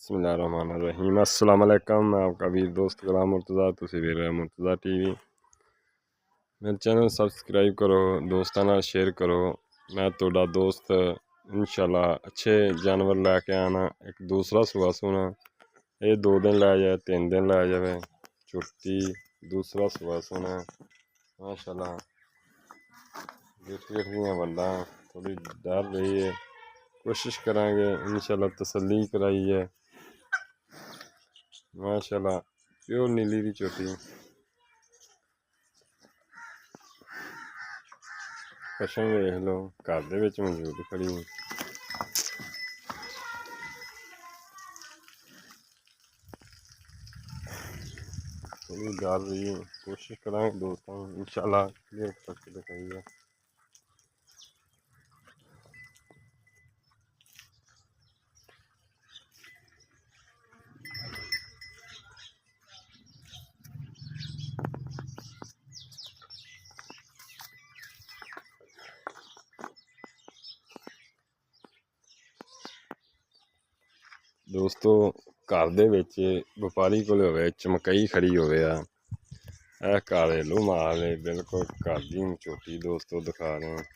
बिस्मिल्लाहिर्रहमानिर्रहीम। अस्सलाम वालेकुम। मैं आपका वीर दोस्त गुलाम मुर्तज़ा, तुसी वीर मुर्तज़ा टीवी। मेरे चैनल सब्सक्राइब करो, दोस्तों नाल शेयर करो। मैं तुहाडा दोस्त इंशाल्लाह अच्छे जानवर लैके आना। एक दूसरा सुआ सुना, ये 2 दिन लै जाए, 3 दिन लै जाए। चुटकी दूसरा सुआ सुना माशाल्लाह। गिट्टियां बंदा थोड़ी डर रही है, कोशिश करांगे इंशाल्लाह तसल्ली कराइए। माशाल्लाह प्योर नीली दी चोटी पशम वेख लो, घर दे विच मौजूद खड़ी थोड़ी डर रही है। कोशिश करांगे दोस्तों इंशाल्लाह क्लियर करके दिखाइए। दोस्तों घर दे विच व्यापारी कोल होवे चमकई खड़ी होवे आ, घरेलू माल है बिल्कुल घर दी चोटी दोस्तों दिखा रहे हैं।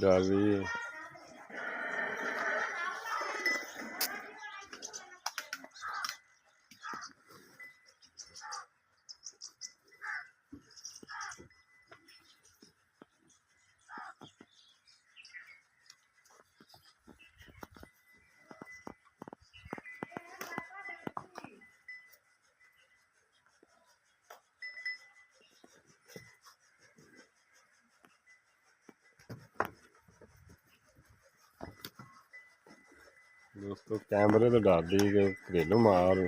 डर रही है। दोस्तों कैमरे तो डर दी कि घरेलू माल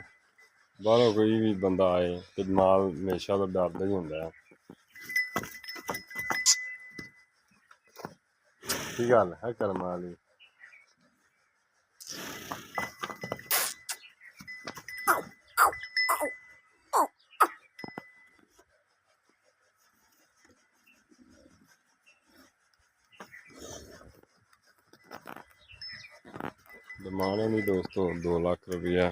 बाहरों कोई भी बंदा आए तो माल हमेशा तो डरदा ही होंदा है। की गल है कर्म वाली। डिमांड है दोस्तों 2 लाख रुपया।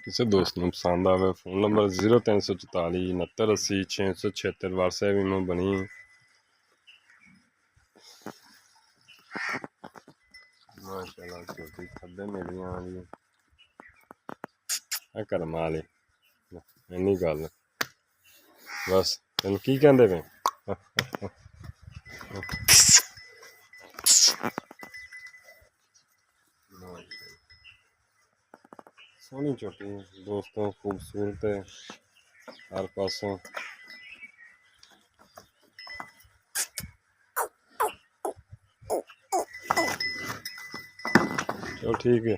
किसी दोस्त को पसंद आवे फोन नंबर 0344 69 80 676 व्हाट्सएप ईमो बनी। माशाल्लाह छोटी खड्डे मिलियां जी है कर्म वाले इन्नी गल बस तेन की कहंदे पे सोहनी चोटी दोस्तों खूबसूरत है हर पासों। चलो ठीक है।